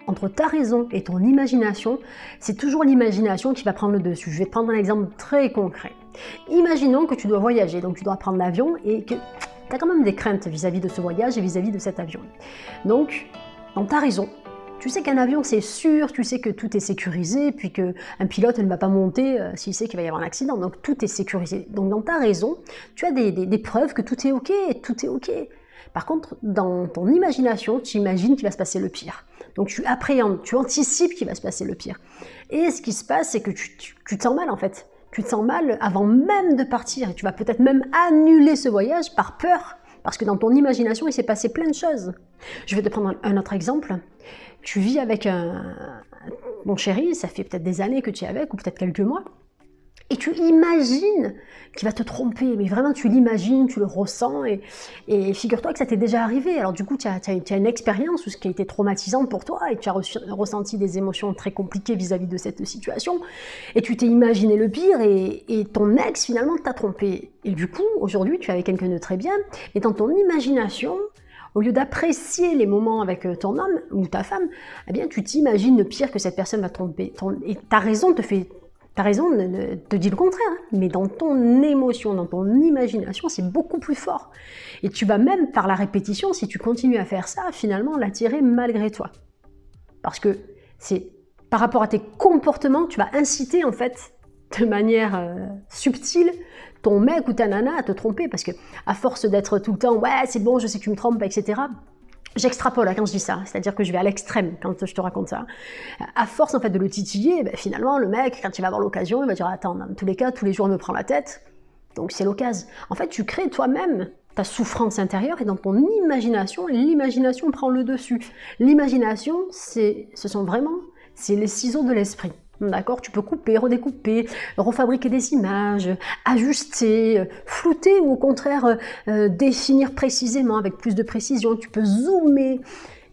entre ta raison et ton imagination, c'est toujours l'imagination qui va prendre le dessus. Je vais te prendre un exemple très concret. Imaginons que tu dois voyager, donc tu dois prendre l'avion et que tu as quand même des craintes vis-à-vis de ce voyage et vis-à-vis de cet avion. Donc, dans ta raison, tu sais qu'un avion c'est sûr, tu sais que tout est sécurisé, puis qu'un pilote ne va pas monter s'il sait qu'il va y avoir un accident, donc tout est sécurisé. Donc dans ta raison, tu as des preuves que tout est ok, tout est ok. Par contre, dans ton imagination, tu imagines qu'il va se passer le pire. Donc tu appréhendes, tu anticipes qu'il va se passer le pire. Et ce qui se passe, c'est que tu te sens mal en fait. Tu te sens mal avant même de partir. Et tu vas peut-être même annuler ce voyage par peur. Parce que dans ton imagination, il s'est passé plein de choses. Je vais te prendre un autre exemple. Tu vis avec mon chéri, ça fait peut-être des années que tu es avec, ou peut-être quelques mois. Et tu imagines qu'il va te tromper, mais vraiment tu l'imagines, tu le ressens, et figure-toi que ça t'est déjà arrivé. Alors du coup, tu as une expérience qui a été traumatisante pour toi, et tu as ressenti des émotions très compliquées vis-à-vis de cette situation, et tu t'es imaginé le pire, et ton ex finalement t'a trompé. Et du coup, aujourd'hui, tu es avec quelqu'un de très bien, et dans ton imagination, au lieu d'apprécier les moments avec ton homme ou ta femme, eh bien tu t'imagines le pire que cette personne va te tromper. Et ta raison te dit le contraire, hein. Mais dans ton émotion, dans ton imagination, c'est beaucoup plus fort. Et tu vas même, par la répétition, si tu continues à faire ça, finalement l'attirer malgré toi. Parce que c'est par rapport à tes comportements, tu vas inciter en fait, de manière subtile, ton mec ou ta nana à te tromper. Parce que à force d'être tout le temps, ouais c'est bon, je sais que tu me trompes, etc. J'extrapole quand je dis ça, c'est-à-dire que je vais à l'extrême quand je te raconte ça. À force en fait de le titiller, ben, finalement le mec, quand il va avoir l'occasion, il va dire attends, dans tous les cas, tous les jours il me prend la tête, donc c'est l'occasion. En fait, tu crées toi-même ta souffrance intérieure et dans ton imagination, l'imagination prend le dessus. L'imagination, c'est les ciseaux de l'esprit. D'accord, tu peux couper, redécouper, refabriquer des images, ajuster, flouter ou au contraire définir précisément avec plus de précision. Tu peux zoomer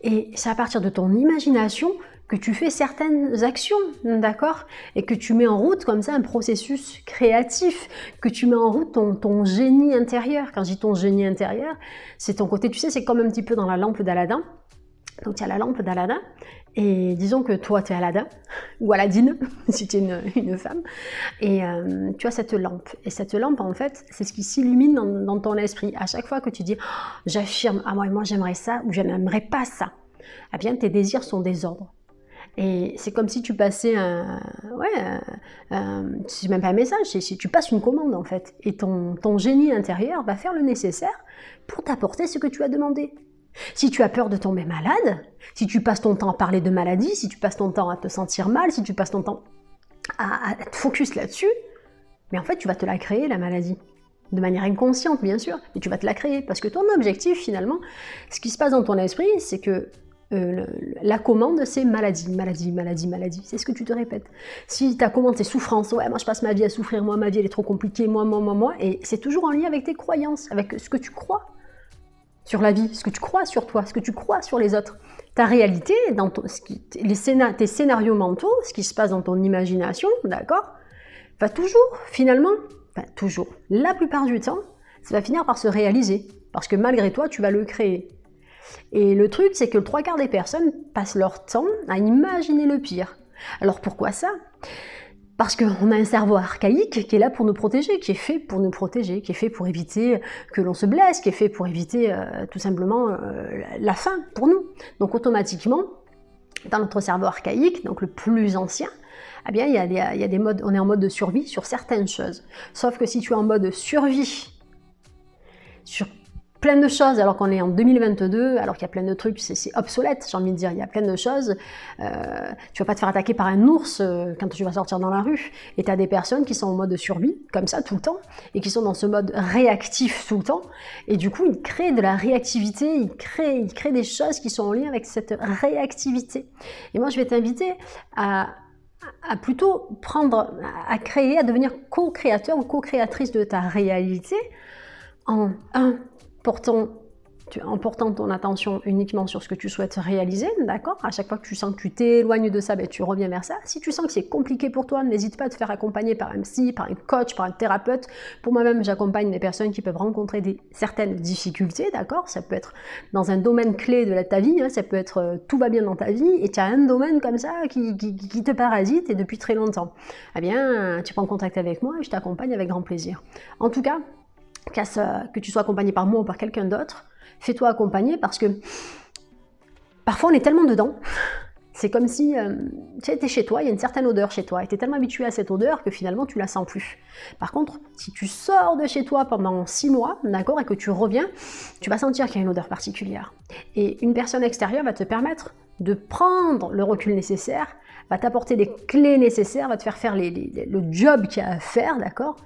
et c'est à partir de ton imagination que tu fais certaines actions, d'accord, et que tu mets en route comme ça un processus créatif, que tu mets en route ton génie intérieur. Quand je dis ton génie intérieur, c'est ton côté, tu sais, c'est comme un petit peu dans la lampe d'Aladin. Donc tu as la lampe d'Aladin, et disons que toi tu es Aladin, ou Aladine, si tu es une femme, et tu as cette lampe. Et cette lampe, en fait, c'est ce qui s'illumine dans ton esprit. À chaque fois que tu dis oh, « j'affirme, ah, moi j'aimerais ça » ou « je n'aimerais pas ça », eh bien tes désirs sont des ordres. Et c'est comme si tu passais c'est même pas un message, si tu passes une commande en fait. Et ton génie intérieur va faire le nécessaire pour t'apporter ce que tu as demandé. Si tu as peur de tomber malade, si tu passes ton temps à parler de maladie, si tu passes ton temps à te sentir mal, si tu passes ton temps à te focus là-dessus, mais en fait tu vas te la créer la maladie. De manière inconsciente bien sûr, mais tu vas te la créer. Parce que ton objectif finalement, ce qui se passe dans ton esprit, c'est que la commande c'est maladie, maladie, maladie, maladie. C'est ce que tu te répètes. Si ta commande c'est souffrance, ouais moi je passe ma vie à souffrir, moi ma vie elle est trop compliquée, moi, et c'est toujours en lien avec tes croyances, avec ce que tu crois sur la vie, ce que tu crois sur toi, ce que tu crois sur les autres. Ta réalité, tes scénarios mentaux, ce qui se passe dans ton imagination, d'accord, va toujours, finalement, toujours, la plupart du temps, ça va finir par se réaliser. Parce que malgré toi, tu vas le créer. Et le truc, c'est que le 3/4 des personnes passent leur temps à imaginer le pire. Alors pourquoi ça ? Parce qu'on a un cerveau archaïque qui est là pour nous protéger, qui est fait pour nous protéger, qui est fait pour éviter que l'on se blesse, qui est fait pour éviter tout simplement la faim pour nous. Donc automatiquement, dans notre cerveau archaïque, donc le plus ancien, eh bien, il y a des modes, on est en mode de survie sur certaines choses. Sauf que si tu es en mode survie sur plein de choses, alors qu'on est en 2022, alors qu'il y a plein de trucs, c'est obsolète, j'ai envie de dire, il y a plein de choses. Tu vas pas te faire attaquer par un ours quand tu vas sortir dans la rue. Et tu as des personnes qui sont en mode survie, comme ça, tout le temps, et qui sont dans ce mode réactif tout le temps. Et du coup, ils créent de la réactivité, ils créent des choses qui sont en lien avec cette réactivité. Et moi, je vais t'inviter à plutôt à créer, à devenir co-créateur ou co-créatrice de ta réalité en portant en portant ton attention uniquement sur ce que tu souhaites réaliser, d'accord? À chaque fois que tu sens que tu t'éloignes de ça, ben, tu reviens vers ça. Si tu sens que c'est compliqué pour toi, n'hésite pas à te faire accompagner par un psy, par un coach, par un thérapeute. Pour moi-même, j'accompagne des personnes qui peuvent rencontrer certaines difficultés, d'accord? Ça peut être dans un domaine clé de ta vie, hein, ça peut être tout va bien dans ta vie et tu as un domaine comme ça qui te parasite et depuis très longtemps. Eh bien, tu prends contact avec moi et je t'accompagne avec grand plaisir. En tout cas, que tu sois accompagné par moi ou par quelqu'un d'autre, fais-toi accompagner parce que parfois on est tellement dedans, c'est comme si tu étais chez toi, il y a une certaine odeur chez toi, et tu es tellement habitué à cette odeur que finalement tu la sens plus. Par contre, si tu sors de chez toi pendant 6 mois, d'accord, et que tu reviens, tu vas sentir qu'il y a une odeur particulière. Et une personne extérieure va te permettre de prendre le recul nécessaire, va t'apporter les clés nécessaires, va te faire le job qu'il y a à faire, d'accord?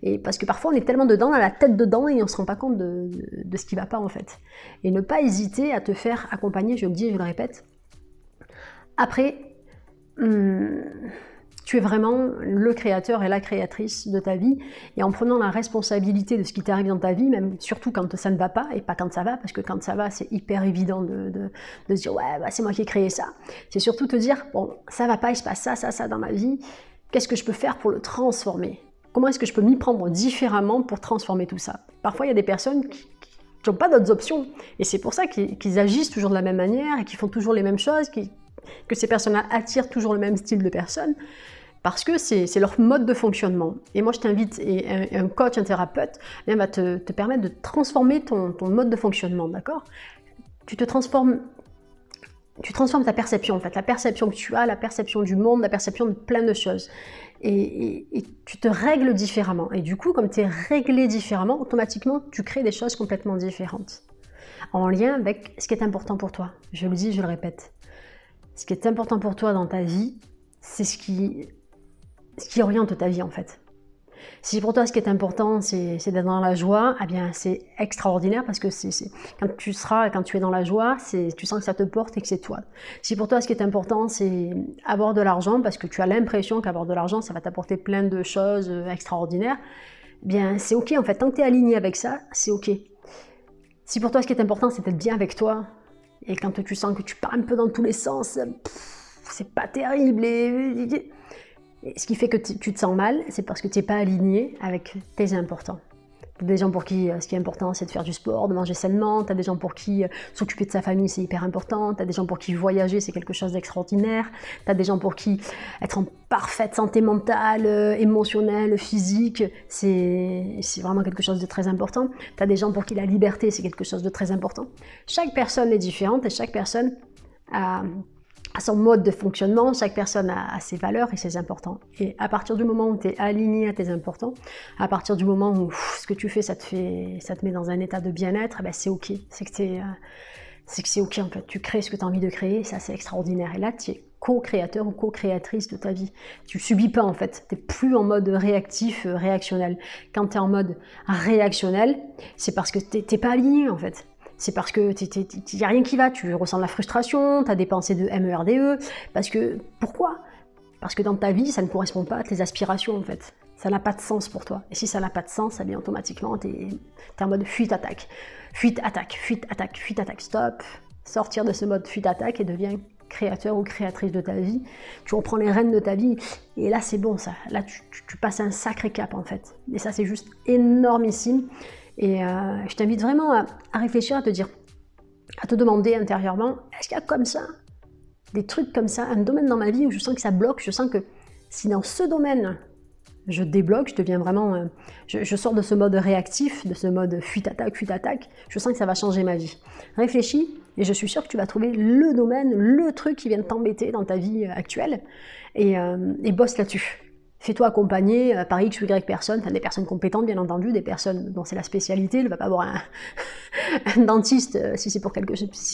Et parce que parfois on est tellement dedans, on a la tête dedans et on ne se rend pas compte de ce qui ne va pas en fait. Et ne pas hésiter à te faire accompagner, je le dis et je le répète. Après, tu es vraiment le créateur et la créatrice de ta vie, et en prenant la responsabilité de ce qui t'arrive dans ta vie, même surtout quand ça ne va pas, et pas quand ça va, parce que quand ça va, c'est hyper évident de se dire « ouais, bah, c'est moi qui ai créé ça ». C'est surtout te dire « bon, ça va pas, il se passe ça, ça, ça dans ma vie, qu'est-ce que je peux faire pour le transformer ? Comment est-ce que je peux m'y prendre différemment pour transformer tout ça ?» Parfois, il y a des personnes qui n'ont pas d'autres options, et c'est pour ça qu'ils agissent toujours de la même manière, et qu'ils font toujours les mêmes choses, que ces personnes-là attirent toujours le même style de personnes, parce que c'est leur mode de fonctionnement. Et moi, je t'invite, et un coach, un thérapeute, va te permettre de transformer ton mode de fonctionnement, d'accord? Tu transformes ta perception, en fait, la perception que tu as, la perception du monde, la perception de plein de choses. Et tu te règles différemment. Et du coup, comme tu es réglé différemment, automatiquement, tu crées des choses complètement différentes, en lien avec ce qui est important pour toi. Je le dis, je le répète. Ce qui est important pour toi dans ta vie, c'est ce qui oriente ta vie en fait. Si pour toi ce qui est important c'est d'être dans la joie, eh bien c'est extraordinaire parce que quand tu es dans la joie, tu sens que ça te porte et que c'est toi. Si pour toi ce qui est important c'est avoir de l'argent parce que tu as l'impression qu'avoir de l'argent ça va t'apporter plein de choses extraordinaires, eh bien c'est ok en fait, tant que tu es aligné avec ça, c'est ok. Si pour toi ce qui est important c'est d'être bien avec toi, et quand tu sens que tu pars un peu dans tous les sens, c'est pas terrible, et ce qui fait que tu te sens mal, c'est parce que tu n'es pas aligné avec tes importants. Tu as des gens pour qui ce qui est important, c'est de faire du sport, de manger sainement. Tu as des gens pour qui s'occuper de sa famille, c'est hyper important. Tu as des gens pour qui voyager, c'est quelque chose d'extraordinaire. Tu as des gens pour qui être en parfaite santé mentale, émotionnelle, physique, c'est vraiment quelque chose de très important. Tu as des gens pour qui la liberté, c'est quelque chose de très important. Chaque personne est différente et chaque personne a son mode de fonctionnement, chaque personne a ses valeurs et ses importants. Et à partir du moment où tu es aligné à tes importants, à partir du moment où ce que tu fais, ça te met dans un état de bien-être, ben c'est ok. C'est que c'est ok en fait. Tu crées ce que tu as envie de créer, ça c'est extraordinaire. Et là, tu es co-créateur ou co-créatrice de ta vie. Tu subis pas en fait. Tu n'es plus en mode réactif, réactionnel. Quand tu es en mode réactionnel, c'est parce que tu n'es pas aligné en fait. C'est parce que il n'y a rien qui va, tu ressens de la frustration, tu as des pensées de MERDE, parce que, pourquoi? Parce que dans ta vie, ça ne correspond pas à tes aspirations en fait. Ça n'a pas de sens pour toi. Et si ça n'a pas de sens, ça vient automatiquement, tu es en mode fuite-attaque. Fuite-attaque, fuite-attaque, fuite-attaque, stop. Sortir de ce mode fuite-attaque et deviens créateur ou créatrice de ta vie. Tu reprends les rênes de ta vie et là c'est bon ça. Là tu passes un sacré cap en fait. Et ça c'est juste énormissime. Et je t'invite vraiment à réfléchir, à te demander intérieurement, est-ce qu'il y a comme ça, des trucs comme ça, un domaine dans ma vie où je sens que ça bloque, je sens que si dans ce domaine, je débloque, je deviens vraiment, je sors de ce mode réactif, de ce mode fuite-attaque, je sens que ça va changer ma vie. Réfléchis et je suis sûre que tu vas trouver le domaine, le truc qui vient de t'embêter dans ta vie actuelle et bosse là-dessus. Fais-toi accompagner par X ou Y personnes, des personnes compétentes bien entendu, des personnes dont c'est la spécialité. Il ne va pas avoir un dentiste si c'est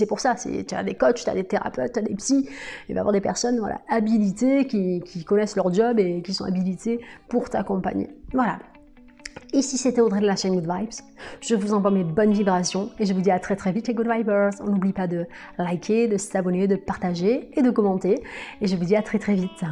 pour ça. Tu as des coachs, tu as des thérapeutes, tu as des psys. Il va y avoir des personnes voilà, habilitées qui connaissent leur job et qui sont habilitées pour t'accompagner. Voilà. Ici c'était Audrey de la chaîne Good Vibes. Je vous envoie mes bonnes vibrations et je vous dis à très très vite les Good Vibers. On n'oublie pas de liker, de s'abonner, de partager et de commenter. Et je vous dis à très très vite.